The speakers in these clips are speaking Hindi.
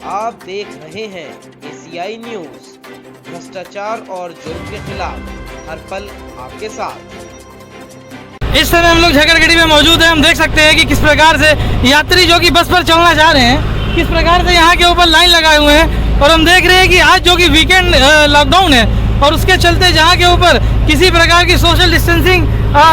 आप देख रहे हैं एसीआई न्यूज, भ्रष्टाचार और जुर्म के खिलाफ हर पल आपके साथ। इस समय हम लोग झगड़गड़ी में मौजूद हैं। हम देख सकते हैं कि किस प्रकार से यात्री जो कि बस पर चलना चाह रहे हैं, किस प्रकार से यहाँ के ऊपर लाइन लगाए हुए हैं। और हम देख रहे हैं कि आज जो कि वीकेंड लॉकडाउन है और उसके चलते जहाँ के ऊपर किसी प्रकार की सोशल डिस्टेंसिंग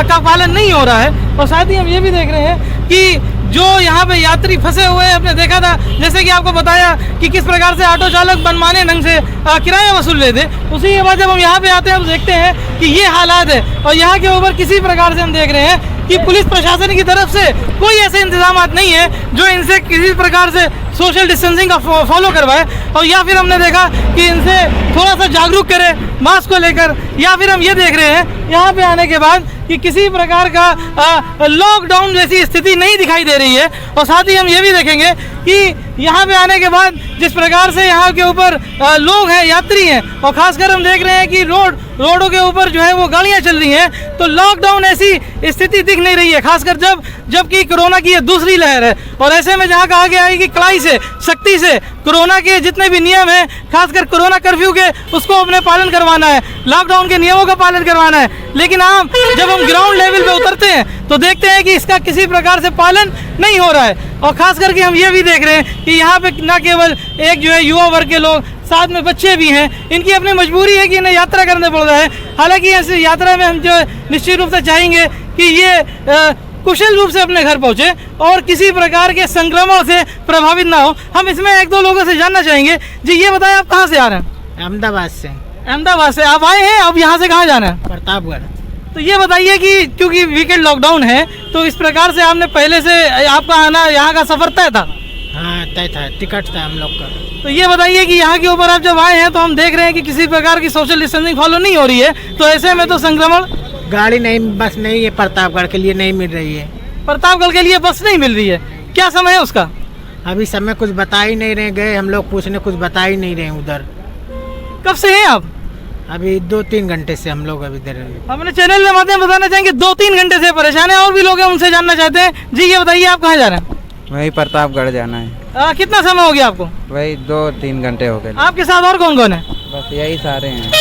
का पालन नहीं हो रहा है। और साथ ही हम ये भी देख रहे हैं कि जो यहाँ पे यात्री फंसे हुए हैं, हमने देखा था जैसे कि आपको बताया कि किस प्रकार से ऑटो चालक मनमाने ढंग से किराया वसूल रहे थे। उसी के बाद जब हम यहाँ पे आते हैं, हम देखते हैं कि ये हालात है। और यहाँ के ऊपर किसी प्रकार से हम देख रहे हैं कि पुलिस प्रशासन की तरफ से कोई ऐसे इंतजाम नहीं है जो इनसे किसी प्रकार से सोशल डिस्टेंसिंग का फॉलो करवाए। और या फिर हमने देखा कि इनसे थोड़ा सा जागरूक करे मास्क को लेकर। या फिर हम ये देख रहे हैं यहाँ पे आने के बाद कि किसी प्रकार का लॉकडाउन जैसी स्थिति नहीं दिखाई दे रही है। और साथ ही हम ये भी देखेंगे कि यहाँ पे आने के बाद जिस प्रकार से यहाँ के ऊपर लोग हैं, यात्री हैं, और खासकर हम देख रहे हैं कि रोडों के ऊपर जो है वो गाड़ियाँ चल रही हैं। तो लॉकडाउन ऐसी स्थिति दिख नहीं रही है, खासकर जबकि कोरोना की ये दूसरी लहर है। और ऐसे में जहाँ कहा गया है कि कड़ाई से, सख्ती से कोरोना के जितने भी नियम हैं, खासकर कोरोना कर्फ्यू के, उसको अपने पालन करवाना है, लॉकडाउन के नियमों का पालन करवाना है। लेकिन जब हम ग्राउंड लेवल पे उतरते हैं तो देखते हैं कि इसका किसी प्रकार से पालन नहीं हो रहा है। और खास करके हम ये भी देख रहे हैं कि यहाँ पे न केवल एक जो है युवा वर्ग के लोग, साथ में बच्चे भी हैं। इनकी अपनी मजबूरी है कि इन्हें यात्रा करने पड़ रहा है। हालांकि ऐसी यात्रा में हम जो निश्चित रूप से चाहेंगे कि ये कुशल रूप से अपने घर पहुँचे और किसी प्रकार के संक्रमण से प्रभावित ना हो। हम इसमें एक दो लोगों से जानना चाहेंगे। जी ये बताएं, आप कहाँ से आ रहे हैं? अहमदाबाद से। अहमदाबाद से आप आए हैं? अब यहाँ से कहाँ जाना है? प्रतापगढ़। तो ये बताइए कि क्योंकि वीकेंड लॉकडाउन है तो इस प्रकार से आपने पहले से आपका आना यहाँ का सफर तय था? हाँ तय था, टिकट था हम लोग का। तो ये बताइए कि यहाँ के ऊपर आप जब आए हैं तो हम देख रहे हैं कि किसी प्रकार की सोशल डिस्टेंसिंग फॉलो नहीं हो रही है। तो ऐसे में तो संक्रमण, गाड़ी नहीं, बस नहीं है, प्रतापगढ़ के लिए नहीं मिल रही है। प्रतापगढ़ के लिए बस नहीं मिल रही है, क्या समय है उसका? अभी समय कुछ बता ही नहीं रहे, गए हम लोग पूछने, कुछ बता ही नहीं रहे उधर। कब से हैं आप? अभी 2-3 घंटे से हम लोग अभी इधर। अपने चैनल के माध्यम बताना चाहेंगे 2-3 घंटे से परेशान है, और भी लोग हैं उनसे जानना चाहते हैं। जी ये बताइए, आप कहाँ जा रहे हैं? वही प्रतापगढ़ जाना है। कितना समय हो गया आपको? वही 2-3 घंटे हो गए। आपके साथ और कौन कौन है? बस यही सारे हैं।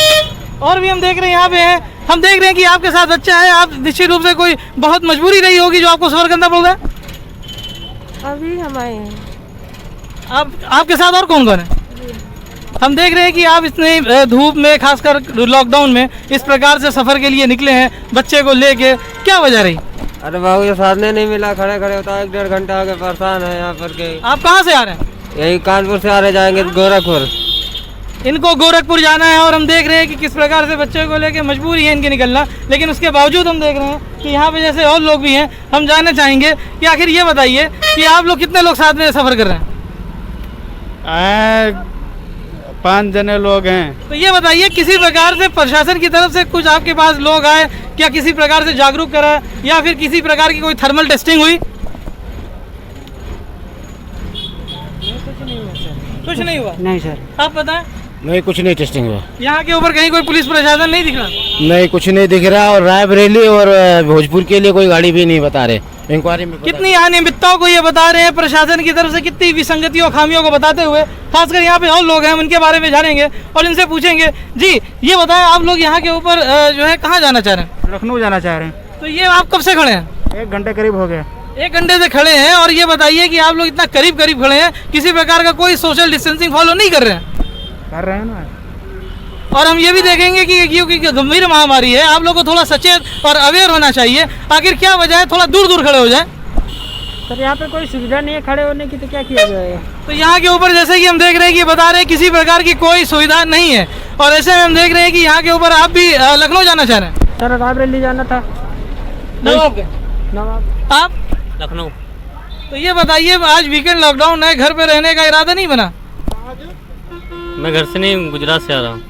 और भी हम देख रहे हैं यहाँ पे हैं। हम देख रहे हैं कि आपके साथ बच्चा है। आप निश्चित रूप से कोई बहुत मजबूरी रही होगी जो आपको सफर करना पड़ रहा है। अभी हम आए हैं। आपके साथ और कौन कौन है? हम देख रहे हैं कि आप इतने धूप में, खासकर लॉकडाउन में, इस प्रकार से सफर के लिए निकले हैं बच्चे को लेके, क्या वजह रही? अरे बाबू ये साधने नहीं मिला, खड़े खड़े होता है 1-1.5 घंटा आगे, परेशान है यहाँ पर के। आप कहाँ से आ रहे हैं? यही कानपुर से आ रहे, जाएंगे गोरखपुर। इनको गोरखपुर जाना है। और हम देख रहे हैं कि किस प्रकार से बच्चे को लेके मजबूरी है इनके निकलना। लेकिन उसके बावजूद हम देख रहे हैं कि यहाँ पे जैसे और लोग भी हैं। हम जानना चाहेंगे कि आखिर ये बताइए कि आप लोग कितने लोग साथ में सफर कर रहे हैं? 5 जने लोग हैं। तो ये बताइए, किसी प्रकार से प्रशासन की तरफ से कुछ आपके पास लोग आए क्या, किसी प्रकार से जागरूक करा, या फिर किसी प्रकार की कोई थर्मल टेस्टिंग हुई? कुछ नहीं हुआ। नहीं सर। आप बताएं। नहीं, कुछ नहीं टेस्टिंग हुआ। यहाँ के ऊपर कहीं कोई पुलिस प्रशासन नहीं दिख रहा? नहीं, कुछ नहीं दिख रहा। और रायबरेली और भोजपुर के लिए कोई गाड़ी भी नहीं बता रहे। इंक्वायरी में कितनी अनियमितताओं को ये बता रहे हैं प्रशासन की तरफ से, कितनी विसंगतियों, खामियों को बताते हुए। खासकर यहाँ पे और लोग हैं, उनके बारे में जानेंगे और इनसे पूछेंगे। जी ये बताएं, आप लोग यहाँ के ऊपर जो है कहाँ जाना चाह रहे हैं? लखनऊ जाना चाह रहे हैं। तो ये आप कब से खड़े हैं? 1 घंटे करीब हो गया। 1 घंटे से खड़े हैं। और ये बताइए कि आप लोग इतना करीब खड़े हैं, किसी प्रकार का कोई सोशल डिस्टेंसिंग फॉलो नहीं कर रहे हैं? कर रहे हैं ना। और हम ये भी देखेंगे कि क्योंकि गंभीर महामारी है, आप लोगों को थोड़ा सचेत और अवेयर होना चाहिए। आखिर क्या वजह है, थोड़ा दूर दूर खड़े हो जाए। सर यहाँ पे कोई सुविधा नहीं है खड़े होने की, तो क्या किया जाएगा? तो यहाँ के ऊपर जैसे कि हम देख रहे हैं कि बता रहे हैं किसी प्रकार की कोई सुविधा नहीं है। और ऐसे में हम देख रहे हैं कि यहाँ के ऊपर आप भी लखनऊ जाना चाह रहे हैं? सर रायबरेली जाना था। आप लखनऊ। तो ये बताइए, आज वीकेंड लॉकडाउन है, घर पे रहने का इरादा नहीं बना? मैं घर से नहीं, गुजरात से आ रहा हूँ।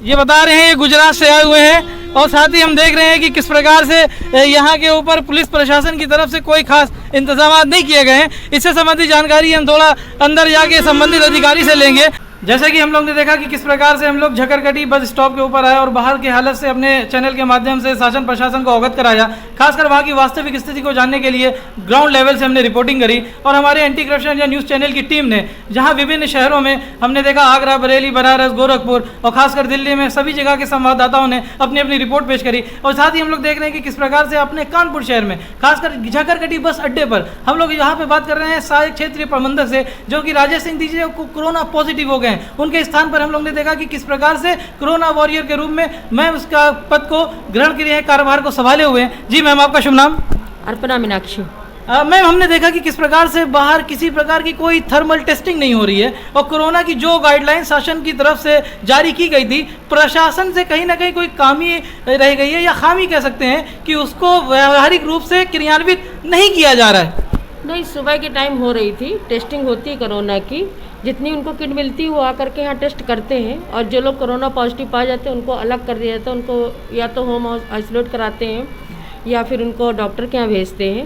ये बता रहे हैं ये गुजरात से आए हुए हैं। और साथ ही हम देख रहे हैं कि किस प्रकार से यहाँ के ऊपर पुलिस प्रशासन की तरफ से कोई खास इंतजाम नहीं किए गए हैं। इससे संबंधित जानकारी हम थोड़ा अंदर जाके संबंधित अधिकारी से लेंगे। जैसे कि हम लोग ने देखा कि किस प्रकार से हम लोग झकरकटी बस स्टॉप के ऊपर आए और बाहर की हालत से अपने चैनल के माध्यम से शासन प्रशासन को अवगत कराया, खासकर वहाँ की वास्तविक स्थिति को जानने के लिए ग्राउंड लेवल से हमने रिपोर्टिंग करी। और हमारे एंटी करप्शन या न्यूज़ चैनल की टीम ने जहाँ विभिन्न शहरों में हमने देखा, आगरा, बरेली, बनारस, गोरखपुर और खासकर दिल्ली में सभी जगह के संवाददाताओं ने अपनी अपनी रिपोर्ट पेश करी। और साथ ही हम लोग देख रहे हैं कि किस प्रकार से अपने कानपुर शहर में खासकर झकरकटी बस अड्डे पर हम लोग यहाँ पे बात कर रहे हैं सहायक क्षेत्रीय प्रबंधक से, जो कि राजेश सिंह दीजिए को कोरोना पॉजिटिव हो गए हैं। उनके स्थान पर हम लोग ने देखा कि किस प्रकार से कोरोना वॉरियर के रूप में मैम उसका पद को ग्रहण किए हैं, कार्यभार को संभाले हुए हैं। जी मैम, आपका शुभ नाम? अर्पणा मीनाक्षी। मैम, हमने देखा कि किस प्रकार से बाहर किसी प्रकार की कोई थर्मल टेस्टिंग नहीं हो रही है और कोरोना की जो गाइडलाइन शासन की तरफ से जारी की गई थी, प्रशासन से कहीं ना कहीं कोई कमी रह गई है या खामी कह सकते हैं कि उसको व्यावहारिक रूप से क्रियान्वित नहीं किया जा रहा है। नहीं, सुबह के टाइम हो रही थी, टेस्टिंग होती है कोरोना की, जितनी उनको किट मिलती है वो आकर के यहाँ टेस्ट करते हैं और जो लोग कोरोना पॉजिटिव पाए जाते हैं उनको अलग कर दिया जाता है। उनको या तो होम आइसोलेट कराते हैं या फिर उनको डॉक्टर के यहाँ भेजते हैं।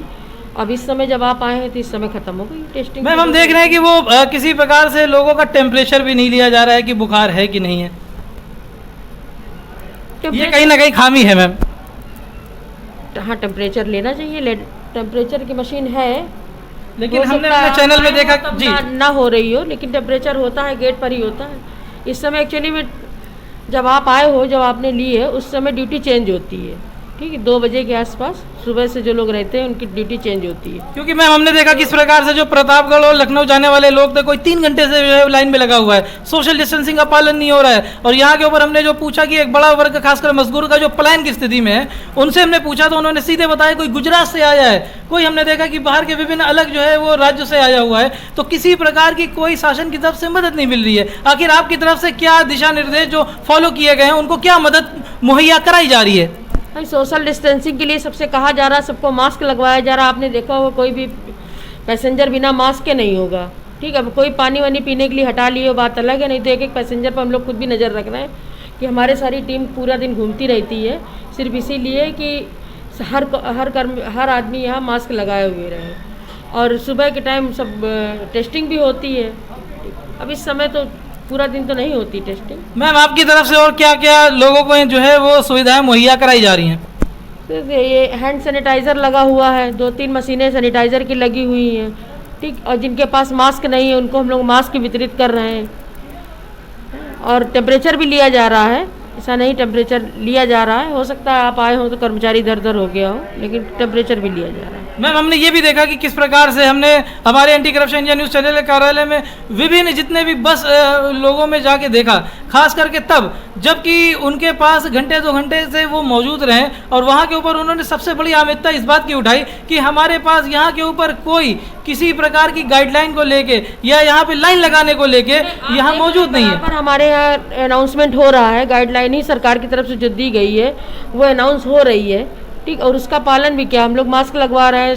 अब इस समय जब आप आए हैं तो इस समय खत्म हो गई टेस्टिंग। मैम, हम देख रहे हैं कि वो किसी प्रकार से लोगों का टेम्परेचर भी नहीं लिया जा रहा है कि बुखार है कि नहीं है, ये कहीं ना कहीं खामी है मैम। हाँ, टेम्परेचर लेना चाहिए, टेम्परेचर की मशीन है, लेकिन हमने अपने चैनल में देखा जी ना हो रही हो, लेकिन टेम्परेचर होता है, गेट पर ही होता है। इस समय एक्चुअली में जब आप आए हो, जब आपने ली है, उस समय ड्यूटी चेंज होती है। ठीक है, 2 बजे के आसपास सुबह से जो लोग रहते हैं उनकी ड्यूटी चेंज होती है। क्योंकि मैम हमने देखा किस प्रकार से जो प्रतापगढ़ और लखनऊ जाने वाले लोग थे, कोई 3 घंटे से जो है लाइन में लगा हुआ है, सोशल डिस्टेंसिंग का पालन नहीं हो रहा है। और यहाँ के ऊपर हमने जो पूछा कि एक बड़ा वर्ग खासकर मजदूर का जो पलायन की स्थिति में है, उनसे हमने पूछा तो उन्होंने सीधे बताया कोई गुजरात से आया है, कोई हमने देखा कि बाहर के विभिन्न अलग जो है वो राज्य से आया हुआ है। तो किसी प्रकार की कोई शासन की तरफ से मदद नहीं मिल रही है। आखिर आपकी तरफ से क्या दिशा निर्देश जो फॉलो किए गए हैं, उनको क्या मदद मुहैया कराई जा रही है? सोशल डिस्टेंसिंग के लिए सबसे कहा जा रहा है, सबको मास्क लगवाया जा रहा है। आपने देखा होगा कोई भी पैसेंजर बिना मास्क के नहीं होगा। ठीक है, अब कोई पानी वानी पीने के लिए हटा लिए बात अलग है, नहीं तो एक एक पैसेंजर पर हम लोग खुद भी नज़र रख रहे हैं कि हमारे सारी टीम पूरा दिन घूमती रहती है, सिर्फ इसीलिए कि हर आदमी यहाँ मास्क लगाए हुए रहे। और सुबह के टाइम सब टेस्टिंग भी होती है। अब इस समय तो पूरा दिन तो नहीं होती टेस्टिंग। मैम, आपकी तरफ से और क्या क्या लोगों को जो है वो सुविधाएं मुहैया कराई जा रही हैं? तो ये हैंड सैनिटाइज़र लगा हुआ है, 2-3 मशीनें सैनिटाइज़र की लगी हुई हैं। ठीक, और जिनके पास मास्क नहीं है उनको हम लोग मास्क वितरित कर रहे हैं। और टेम्परेचर भी लिया जा रहा है, ऐसा नहीं टेम्परेचर लिया जा रहा है, हो सकता है आप आए हो तो कर्मचारी इधर उधर हो गया हो, लेकिन टेम्परेचर भी लिया जा रहा है। मैम, हमने ये भी देखा कि किस प्रकार से हमने हमारे एंटी करप्शन या न्यूज़ चैनल कार्यालय में विभिन्न जितने भी बस लोगों में जाके देखा, खास करके तब जबकि उनके पास घंटे 2 घंटे से वो मौजूद रहे और वहाँ के ऊपर उन्होंने सबसे बड़ी आमिरता इस बात की उठाई कि हमारे पास यहाँ के ऊपर कोई किसी प्रकार की गाइडलाइन को लेके या यहाँ पे लाइन लगाने को लेके यहाँ मौजूद नहीं है। पर हमारे यहाँ अनाउंसमेंट हो रहा है, गाइडलाइन ही सरकार की तरफ से जो दी गई है वो अनाउंस हो रही है। ठीक, और उसका पालन भी क्या, हम लोग मास्क लगवा रहे हैं,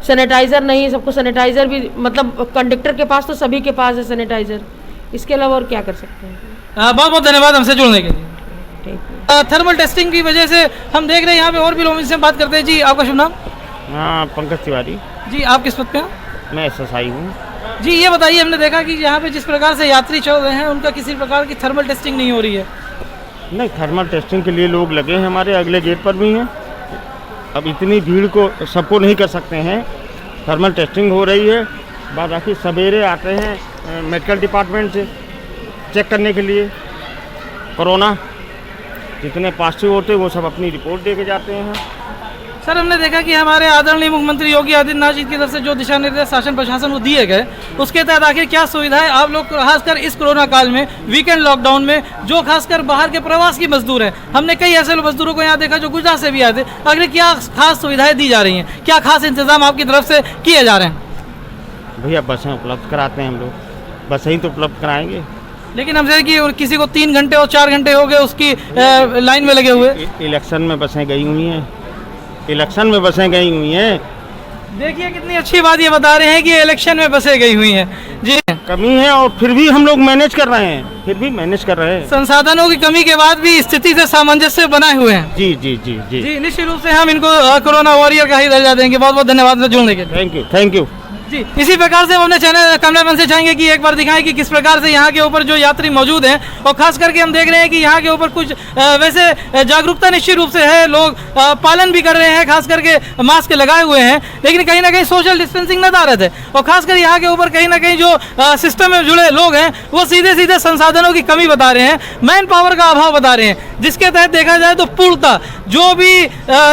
सैनिटाइज़र नहीं, सबको सैनिटाइज़र भी, मतलब कंडक्टर के पास तो सभी के पास है सैनिटाइज़र, इसके अलावा और क्या कर सकते हैं। बहुत बहुत धन्यवाद हमसे जुड़ने के लिए। थर्मल टेस्टिंग की वजह से हम देख रहे हैं यहाँ पे और भी लोग से बात करते हैं। जी, आपका शुभ नाम? हाँ, पंकज तिवारी। जी, आप किस पद पे हैं? मैं SSI हूँ। जी, ये बताइए, हमने देखा कि यहाँ पे जिस प्रकार से यात्री चल रहे हैं उनका किसी प्रकार की थर्मल टेस्टिंग नहीं हो रही है। नहीं, थर्मल टेस्टिंग के लिए लोग लगे हैं, हमारे अगले गेट पर भी हैं। अब इतनी भीड़ को सबको नहीं कर सकते हैं, थर्मल टेस्टिंग हो रही है। बाद बाकी सवेरे आते हैं मेडिकल डिपार्टमेंट से चेक करने के लिए कोरोना, जितने पॉजिटिव होते हैं वो सब अपनी रिपोर्ट दे के जाते हैं। सर, हमने देखा कि हमारे आदरणीय मुख्यमंत्री योगी आदित्यनाथ जी की तरफ से जो दिशा निर्देश शासन प्रशासन को दिए गए, उसके तहत आखिर क्या सुविधाएं आप लोग खासकर इस कोरोना काल में, वीकेंड लॉकडाउन में, जो खासकर बाहर के प्रवासी मजदूर हैं, हमने कई ऐसे मजदूरों को यहाँ देखा जो गुजरात से भी आए थे, आखिर क्या खास सुविधाएं दी जा रही हैं, क्या खास इंतजाम आपकी तरफ से किए जा रहे हैं? भैया बसें उपलब्ध कराते हैं हम लोग, बसें ही तो उपलब्ध कराएंगे। लेकिन हमसे कि किसी को 3 घंटे और 4 घंटे हो गए उसकी लाइन में लगे हुए। इलेक्शन में बसें गई हुई हैं, इलेक्शन में बसें गई हुई हैं। देखिए कितनी अच्छी बात ये बता रहे हैं कि इलेक्शन में बसें गई हुई हैं। जी, कमी है और फिर भी हम लोग मैनेज कर रहे हैं, फिर भी मैनेज कर रहे हैं। संसाधनों की कमी के बाद भी स्थिति से सामंजस्य बनाए हुए हैं। जी जी जी जी जी, निश्चित रूप से हम इनको कोरोना वॉरियर का ही दर्जा देंगे। बहुत बहुत धन्यवाद जुड़ने के लिए। Thank you. जी, इसी प्रकार से हम अपने चैनल कैमरामैन से चाहेंगे कि एक बार दिखाएं कि किस प्रकार से यहाँ के ऊपर जो यात्री मौजूद हैं, और खास करके हम देख रहे हैं कि यहाँ के ऊपर कुछ वैसे जागरूकता निश्चित रूप से है, लोग पालन भी कर रहे हैं, खास करके मास्क लगाए हुए हैं, लेकिन कहीं ना कहीं सोशल डिस्टेंसिंग नदारत है। और खासकर यहाँ के ऊपर कहीं ना कहीं जो सिस्टम में जुड़े लोग हैं वो सीधे सीधे संसाधनों की कमी बता रहे हैं, मैन पावर का अभाव बता रहे हैं, जिसके तहत देखा जाए तो पूर्णतः जो भी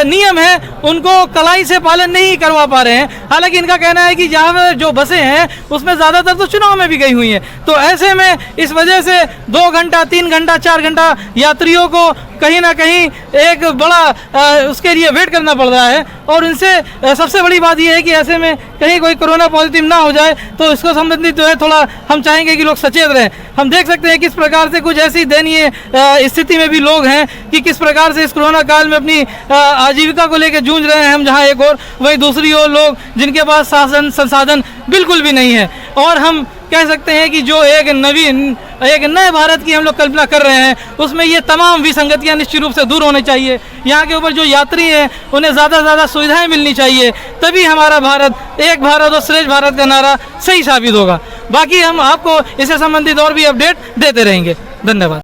नियम है उनको कलाई से पालन नहीं करवा पा रहे हैं। हालांकि इनका कहना है कि यहाँ पे जो बसें हैं उसमें ज़्यादातर तो चुनाव में भी गई हुई हैं, तो ऐसे में इस वजह से 2 घंटा 3 घंटा 4 घंटा यात्रियों को कहीं ना कहीं एक बड़ा उसके लिए वेट करना पड़ रहा है। और इनसे सबसे बड़ी बात यह है कि ऐसे में कहीं कोई कोरोना पॉजिटिव ना हो जाए, तो इसको संबंधित जो है थोड़ा हम चाहेंगे कि लोग सचेत रहें। हम देख सकते हैं किस प्रकार से कुछ ऐसी दयनीय स्थिति में भी लोग हैं कि किस प्रकार से इस कोरोना काल में अपनी आजीविका को लेकर जूझ रहे हैं हम जहाँ एक और, वहीं दूसरी ओर लोग जिनके पास साधन संसाधन बिल्कुल भी नहीं है। और हम कह सकते हैं कि जो एक नए भारत की हम लोग कल्पना कर रहे हैं उसमें ये तमाम विसंगतियां निश्चित रूप से दूर होनी चाहिए। यहाँ के ऊपर जो यात्री हैं उन्हें ज़्यादा से ज़्यादा सुविधाएं मिलनी चाहिए, तभी हमारा भारत, एक भारत और श्रेष्ठ भारत का नारा सही साबित होगा। बाकी हम आपको इससे संबंधित और भी अपडेट देते रहेंगे। धन्यवाद।